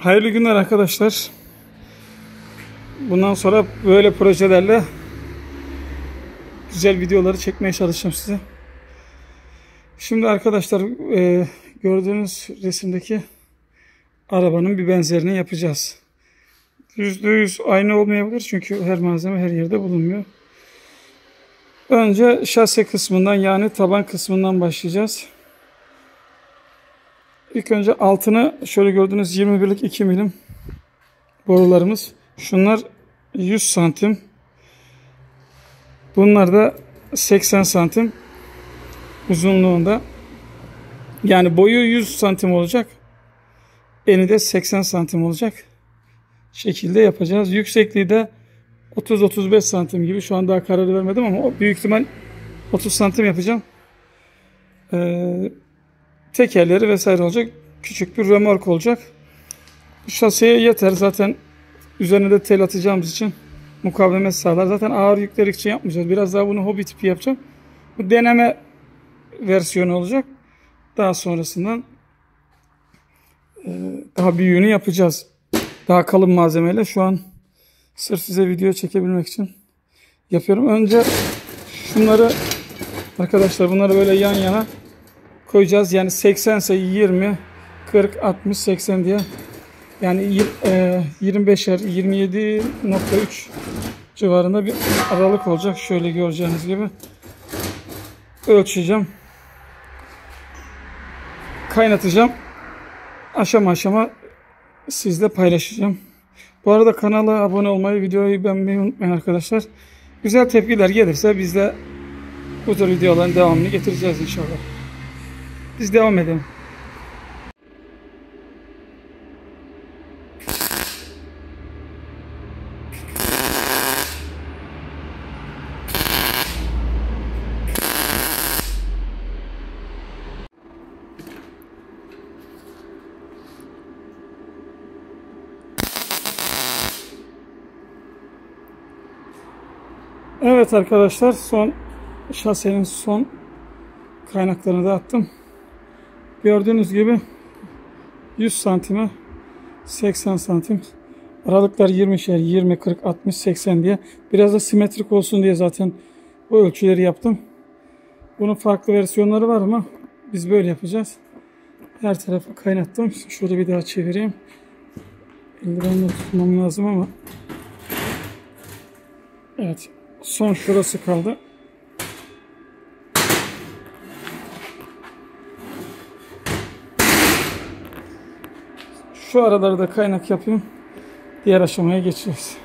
Hayırlı günler arkadaşlar. Bundan sonra böyle projelerle güzel videoları çekmeye çalışacağım size. Şimdi arkadaşlar gördüğünüz resimdeki arabanın bir benzerini yapacağız. %100 aynı olmayabilir çünkü her malzeme her yerde bulunmuyor. Önce şase kısmından, yani taban kısmından başlayacağız. İlk önce altını şöyle gördüğünüz 21'lik 2 milim borularımız. Şunlar 100 santim. Bunlar da 80 santim uzunluğunda. Yani boyu 100 santim olacak. Eni de 80 santim olacak. Şekilde yapacağız. Yüksekliği de 30-35 santim gibi. Şu an daha karar vermedim ama o büyük ihtimal 30 santim yapacağım. Tekerleri vesaire olacak. Küçük bir römork olacak. Bu şaseye yeter. Zaten üzerine de tel atacağımız için mukavemet sağlar. Zaten ağır yükler için yapmayacağız. Biraz daha bunu hobi tipi yapacağım. Bu deneme versiyonu olacak. Daha sonrasından daha büyüğünü yapacağız. Daha kalın malzemeyle. Şu an sırf size video çekebilmek için yapıyorum. Önce şunları arkadaşlar, bunları böyle yan yana koyacağız. Yani 80 ise 20, 40, 60, 80 diye. Yani 25'er 27.3 civarında bir aralık olacak. Şöyle göreceğiniz gibi ölçeceğim. Kaynatacağım. Aşama aşama sizle paylaşacağım. Bu arada kanala abone olmayı, videoyu beğenmeyi unutmayın arkadaşlar. Güzel tepkiler gelirse biz de bu tür videoların devamını getireceğiz inşallah. Biz devam edelim. Evet arkadaşlar, şasenin son kaynaklarını da attım. Gördüğünüz gibi 100 santime 80 santim aralıklar, 20'şer 20, 40, 60, 80 diye. Biraz da simetrik olsun diye zaten bu ölçüleri yaptım. Bunun farklı versiyonları var ama biz böyle yapacağız. Her tarafı kaynattım. Şöyle bir daha çevireyim. Eldivenle tutmam lazım ama evet, son şurası kaldı. Şu araları da kaynak yapayım. Diğer aşamaya geçeceğiz.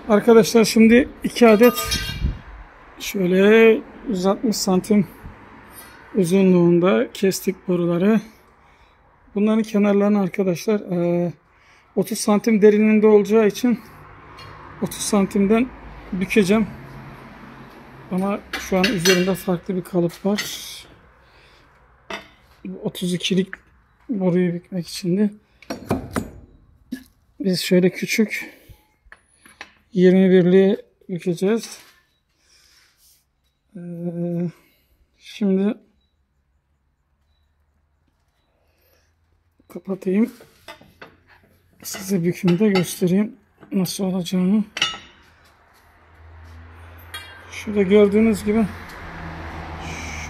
Arkadaşlar şimdi 2 adet şöyle 160 santim uzunluğunda kestik boruları. Bunların kenarlarını arkadaşlar 30 santim derinliğinde olacağı için 30 santimden bükeceğim. Ama şu an üzerinde farklı bir kalıp var. 32'lik boruyu bükmek için de biz şöyle küçük 21'liği bükeceğiz. Şimdi kapatayım. Size bükümü de göstereyim nasıl olacağını. Şurada gördüğünüz gibi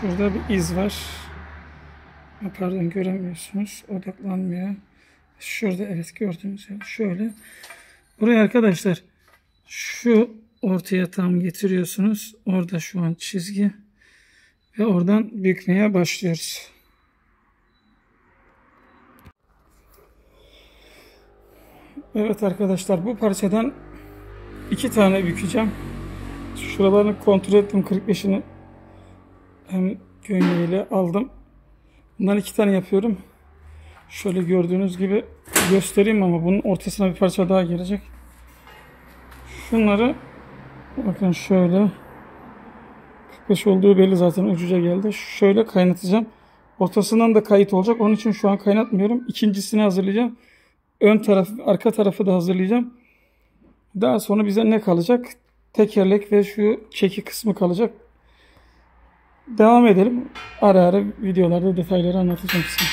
şurada bir iz var. Pardon, göremiyorsunuz. Odaklanmıyor. Şurada evet, gördüğünüz gibi şöyle. Buraya arkadaşlar şu ortaya tam getiriyorsunuz. Orada şu an çizgi. Ve oradan bükmeye başlıyoruz. Evet arkadaşlar, bu parçadan 2 tane bükeceğim. Şuralarını kontrol ettim. 45'ini hem gönyeyle aldım. Bundan 2 tane yapıyorum. Şöyle gördüğünüz gibi göstereyim ama bunun ortasına bir parça daha gelecek. Şunları bakın, şöyle 45 olduğu belli zaten, ucuca geldi. Şöyle kaynatacağım. Ortasından da kayıt olacak. Onun için şu an kaynatmıyorum. İkincisini hazırlayacağım. Ön tarafı, arka tarafı da hazırlayacağım. Daha sonra bize ne kalacak? Tekerlek ve şu çeki kısmı kalacak. Devam edelim. Ara ara videolarda detayları anlatacağım size.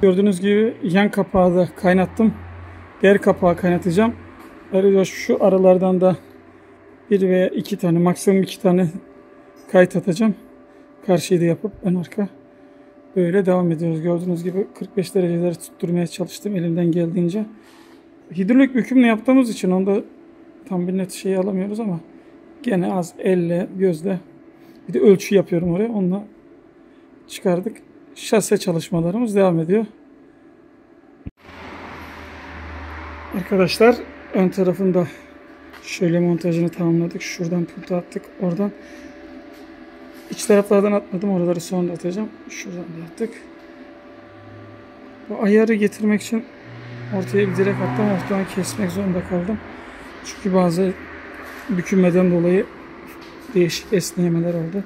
Gördüğünüz gibi yan kapağı da kaynattım. Diğer kapağı kaynatacağım. Ayrıca şu aralardan da bir veya iki tane, maksimum iki tane kayıt atacağım. Karşıyı da yapıp ön arka. Böyle devam ediyoruz. Gördüğünüz gibi 45 dereceleri tutturmaya çalıştım elimden geldiğince. Hidrolik bükümle yaptığımız için onda tam bir net şeyi alamıyoruz ama gene az elle, gözle. Bir de ölçü yapıyorum oraya. Onunla çıkardık. Şase çalışmalarımız devam ediyor. Arkadaşlar ön tarafında şöyle montajını tamamladık. Şuradan pulta attık. Oradan iç taraflardan atmadım. Oraları sonra atacağım. Şuradan da attık. Bu ayarı getirmek için ortaya bir direk attım. Ortadan kesmek zorunda kaldım. Çünkü bazı bükülmeden dolayı değişik esnemeler oldu.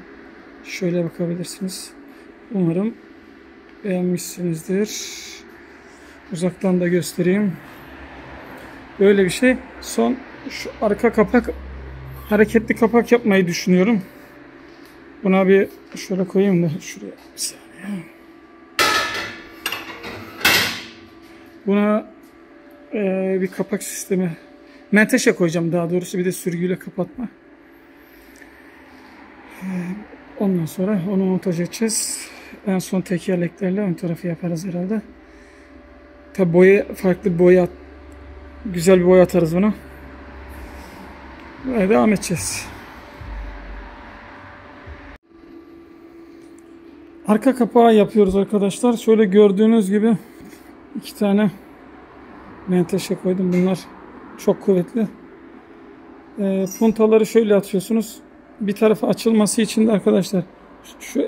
Şöyle bakabilirsiniz. Umarım beğenmişsinizdir. Uzaktan da göstereyim. Böyle bir şey. Son şu arka kapak, hareketli kapak yapmayı düşünüyorum. Buna bir şöyle koyayım da şuraya bir saniye. Buna bir kapak sistemi, menteşe koyacağım daha doğrusu, bir de sürgüyle kapatma. Ondan sonra onu montaj edeceğiz. En son tekerleklerle ön tarafı yaparız herhalde. Tabi boya, farklı boya, güzel bir boya atarız buna. Böyle devam edeceğiz. Arka kapağı yapıyoruz arkadaşlar. Şöyle gördüğünüz gibi iki tane menteşe koydum. Bunlar çok kuvvetli. Puntaları şöyle atıyorsunuz. Bir tarafı açılması için de arkadaşlar şu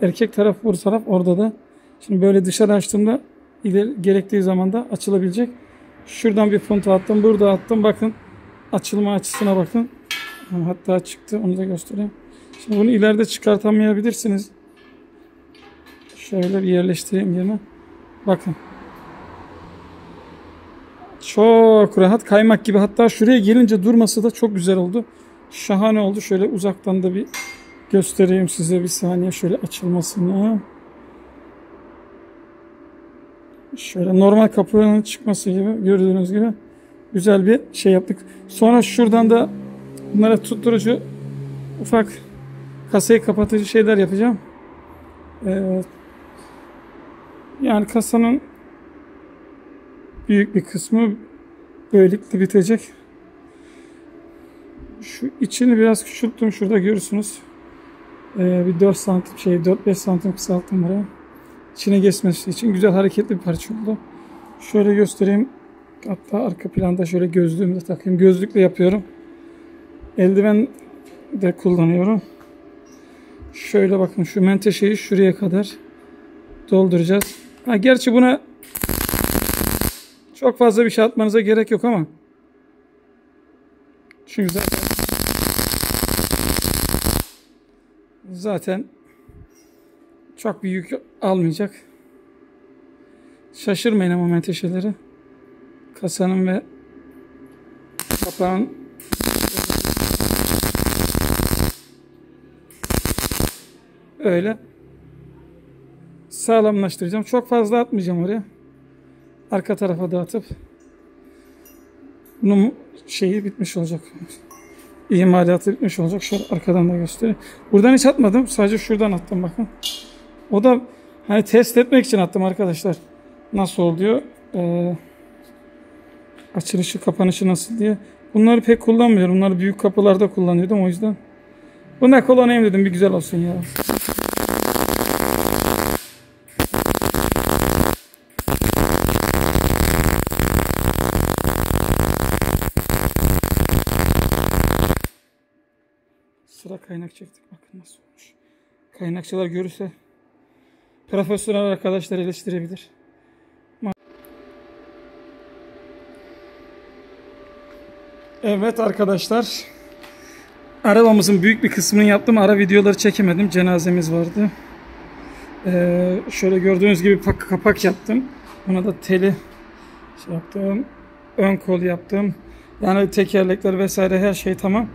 erkek taraf, bu taraf orada da. Şimdi böyle dışarı açtığımda gerektiği zaman da açılabilecek. Şuradan bir punta attım. Burada attım. Bakın. Açılma açısına bakın. Hatta çıktı. Onu da göstereyim. Şimdi bunu ileride çıkartamayabilirsiniz. Şöyle bir yerleştireyim yerine. Bakın. Çok rahat. Kaymak gibi. Hatta şuraya gelince durması da çok güzel oldu. Şahane oldu. Şöyle uzaktan da bir göstereyim size bir saniye. Şöyle açılmasını. Şöyle normal kapının çıkması gibi, gördüğünüz gibi güzel bir şey yaptık. Sonra şuradan da bunlara tutturucu ufak kasayı kapatıcı şeyler yapacağım. Yani kasanın büyük bir kısmı böylelikle bitecek. Şu içini biraz küçülttüm. Şurada görürsünüz. Bir 4 santim 4-5 santim kısalttım buraya. İçine geçmesi için güzel hareketli bir parça oldu. Şöyle göstereyim. Hatta arka planda şöyle gözlüğümü de takayım. Gözlükle yapıyorum. Eldiven de kullanıyorum. Şöyle bakın, şu menteşeyi şuraya kadar dolduracağız. Gerçi buna çok fazla bir şey atmanıza gerek yok ama çünkü zaten çok bir yük almayacak. Şaşırmayın ama menteşeleri. Kasanın ve kapağın öyle sağlamlaştıracağım. Çok fazla atmayacağım oraya. Arka tarafa dağıtıp bunun şeyi bitmiş olacak. İmalatı bitmiş olacak. Şöyle arkadan da göstereyim. Buradan hiç atmadım. Sadece şuradan attım bakın. O da hani test etmek için attım arkadaşlar. Nasıl oluyor? Açılışı, kapanışı nasıl diye. Bunları pek kullanmıyorum. Bunları büyük kapılarda kullanıyordum o yüzden. Bunlar kullanayım dedim. Bir güzel olsun ya. Sıra kaynak çektik. Bakın nasıl olmuş. Kaynakçılar görürse profesyonel arkadaşlar eleştirebilir. Evet arkadaşlar. Arabamızın büyük bir kısmını yaptım. Ara videoları çekemedim. Cenazemiz vardı. Şöyle gördüğünüz gibi kapak yaptım. Buna da teli şey yaptım. Ön kol yaptım. Yani tekerlekler vesaire her şey tamam.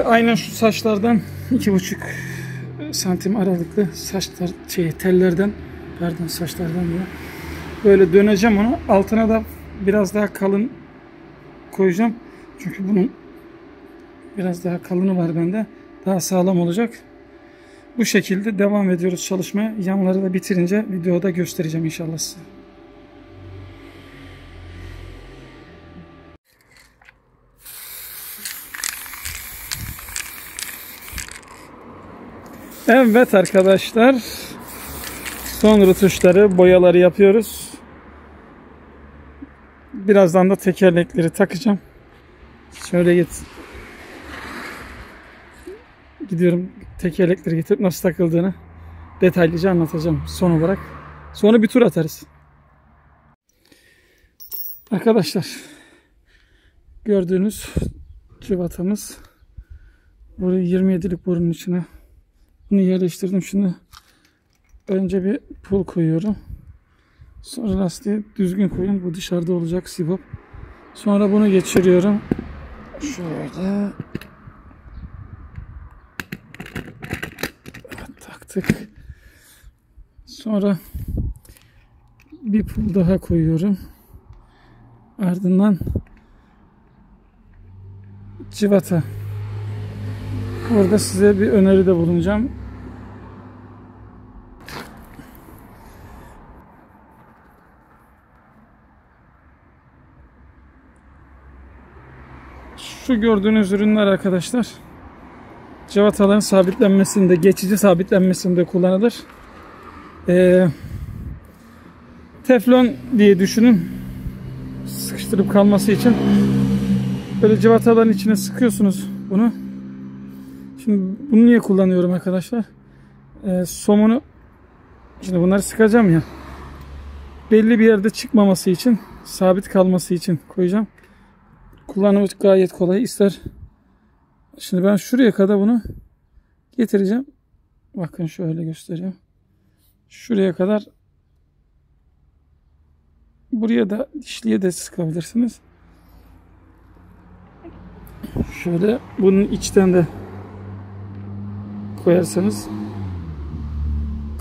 Aynen şu saçlardan 2,5 santim aralıklı saçlar tellerden Pardon, saçlardan diyor. Böyle döneceğim onu. Altına da biraz daha kalın koyacağım. Çünkü bunun biraz daha kalını var bende. Daha sağlam olacak. Bu şekilde devam ediyoruz çalışmaya. Yanları da bitirince videoda göstereceğim inşallah size. Evet arkadaşlar. Son rötuşları, boyaları yapıyoruz. Birazdan da tekerlekleri takacağım. Şöyle gidiyorum, tekerlekleri getirip nasıl takıldığını detaylıca anlatacağım son olarak. Sonra bir tur atarız. Arkadaşlar, gördüğünüz cıvatamız. Burayı 27'lik borunun içine bunu yerleştirdim. Şimdi önce bir pul koyuyorum. Sonra lastiği düzgün koyun. Bu dışarıda olacak sibop. Sonra bunu geçiriyorum. Şöyle. Evet, taktık. Sonra bir pul daha koyuyorum. Ardından cıvata. Orada size bir öneride bulunacağım. Şu gördüğünüz ürünler arkadaşlar, cıvataların sabitlenmesinde, geçici sabitlenmesinde kullanılır. Teflon diye düşünün. Sıkıştırıp kalması için. Böyle cıvataların içine sıkıyorsunuz bunu. Şimdi bunu niye kullanıyorum arkadaşlar? Somunu, şimdi bunları sıkacağım ya. Belli bir yerde çıkmaması için, sabit kalması için koyacağım. Kullanımı gayet kolay. İster. Şimdi ben şuraya kadar bunu getireceğim. Bakın şöyle göstereyim. Şuraya kadar, buraya da dişliye de sıkabilirsiniz. Şöyle bunun içten de koyarsanız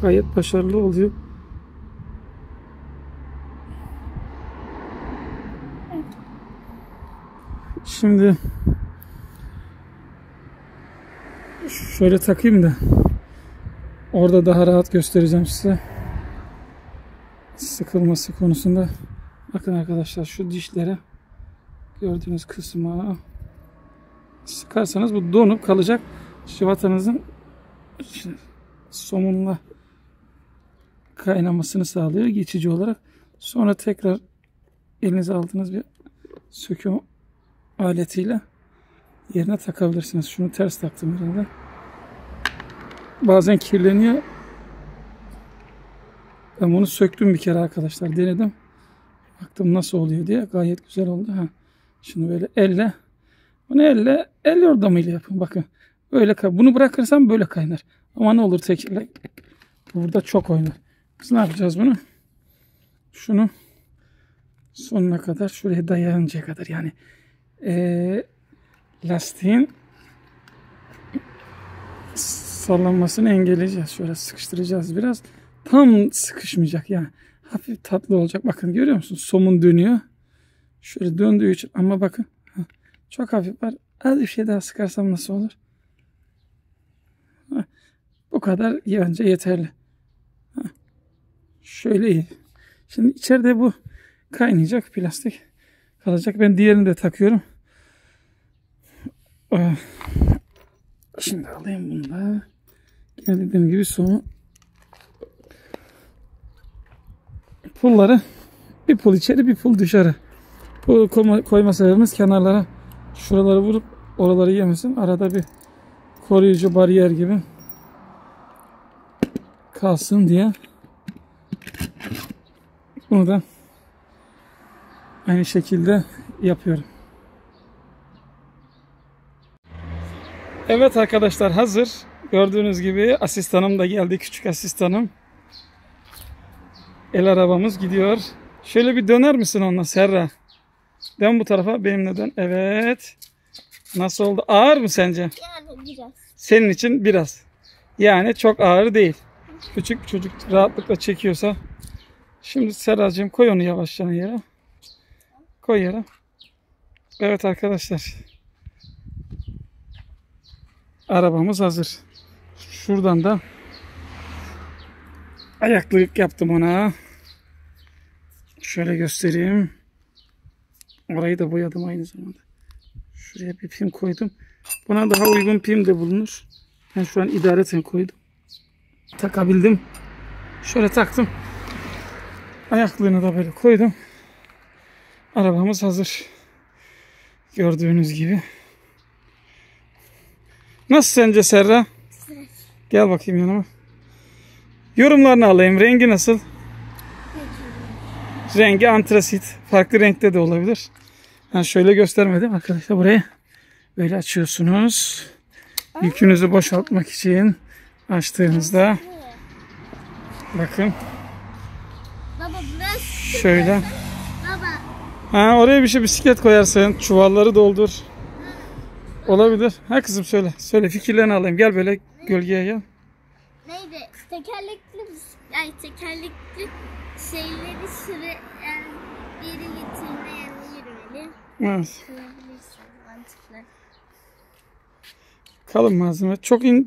gayet başarılı oluyor. Şimdi şöyle takayım da orada daha rahat göstereceğim size. Sıkılması konusunda. Bakın arkadaşlar, şu dişlere, gördüğünüz kısma sıkarsanız bu donup kalacak. Cıvatanızın somunla kaynamasını sağlıyor geçici olarak. Sonra tekrar elinize aldığınız bir söküm aletiyle yerine takabilirsiniz. Şunu ters taktım herhalde. Bazen kirleniyor. Ben bunu söktüm bir kere arkadaşlar. Denedim. Baktım nasıl oluyor diye. Gayet güzel oldu. Şimdi böyle elle. Bunu el yordamıyla yapın. Bakın. Böyle bunu bırakırsam böyle kaynar. Ama ne olur tekerlek burada çok oynar. Biz ne yapacağız bunu? Şunu sonuna kadar, şuraya dayanıncaya kadar, yani lastiğin sallanmasını engelleyeceğiz. Şöyle sıkıştıracağız biraz. Tam sıkışmayacak yani. Hafif tatlı olacak. Bakın görüyor musunuz? Somun dönüyor. Şöyle döndüğü için, ama bakın çok hafif var. Az bir şey daha sıkarsam nasıl olur? Bu kadar bence yeterli. Şöyle iyi. Şimdi içeride bu kaynayacak, plastik kalacak. Ben diğerini de takıyorum. Şimdi alayım bunu da. Yine dediğim gibi somun. Pulları bir pul içeri, bir pul dışarı. Pul koyma sebebimiz kenarlara, şuraları vurup oraları yemesin. Arada bir koruyucu bariyer gibi kalsın diye. Bunu da aynı şekilde yapıyorum. Evet arkadaşlar, hazır. Gördüğünüz gibi asistanım da geldi. Küçük asistanım. El arabamız gidiyor. Şöyle bir döner misin onunla Serra? Dön bu tarafa, benimle dön. Evet. Nasıl oldu? Ağır mı sence? Yani biraz. Senin için biraz. Yani çok ağır değil. küçük bir çocuk rahatlıkla çekiyorsa. Şimdi Serracığım koy onu yavaşça yere. Koy yere. Evet arkadaşlar. Arabamız hazır. Şuradan da ayaklık yaptım ona. Şöyle göstereyim. Orayı da boyadım aynı zamanda. Şuraya bir pim koydum. Buna daha uygun pim de bulunur. Ben şu an idareten koydum. Takabildim. Şöyle taktım. Ayaklığını da böyle koydum. Arabamız hazır. Gördüğünüz gibi. Nasıl sence Serra? Güzel. Gel bakayım yanıma. Yorumlarını alayım. Rengi nasıl? Rengi antrasit. Farklı renkte de olabilir. Ben şöyle göstermedim arkadaşlar. Burayı böyle açıyorsunuz. Yükünüzü boşaltmak için açtığınızda bakın. Baba burası. Şöyle. Baba. Ha, oraya bir şey bisiklet koyarsın. Çuvalları doldur. Olabilir. Ha kızım söyle. Söyle fikirlerini alayım. Gel böyle gölgeye gel. Neydi? Yani tekerlekli şeyleri yani bir yere getirme yani yürümeli. Evet. Kullanabilirsin. Mantıklı. Kalın malzeme.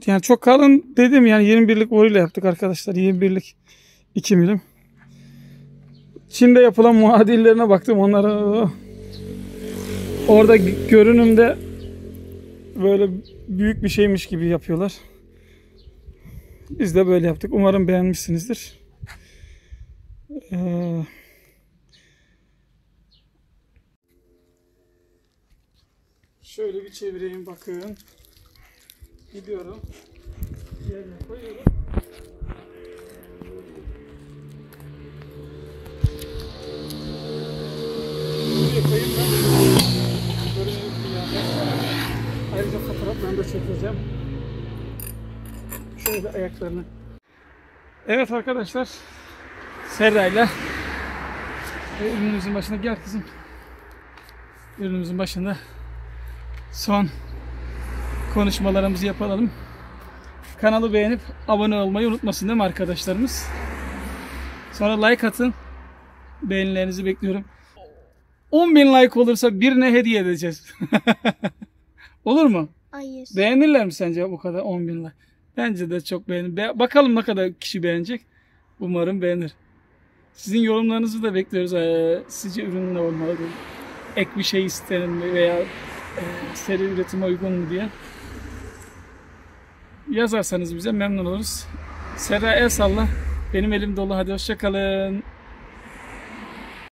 Yani çok kalın dedim yani 21'lik boruyla yaptık arkadaşlar. 21'lik 2 milim. Çin'de yapılan muadillerine baktım. Onlara orada görünümde böyle büyük bir şeymiş gibi yapıyorlar. Biz de böyle yaptık. Umarım beğenmişsinizdir. Şöyle bir çevireyim bakın. Gidiyorum. Yerine koyuyorum. Buraya koyayım ben. Ayrıca fotoğraflarını da çekeceğim. Şöyle ayaklarını. Evet arkadaşlar. Serra'yla ürünümüzün başına gel kızım. Ürünümüzün başında son konuşmalarımızı yapalım. Kanalı beğenip abone olmayı unutmasın değil mi arkadaşlarımız? Sonra like atın. Beğenilerinizi bekliyorum. 10.000 like olursa birine hediye edeceğiz. Olur mu? Hayır. Beğenirler mi sence bu kadar 10.000 like? Bence de çok beğenir. Bakalım ne kadar kişi beğenecek. Umarım beğenir. Sizin yorumlarınızı da bekliyoruz. Sizce ürün ne olmalı? Ek bir şey isterim mi veya seri üretime uygun mu diye. Yazarsanız bize memnun oluruz. Serra el salla. Benim elim dolu. Hadi hoşça kalın.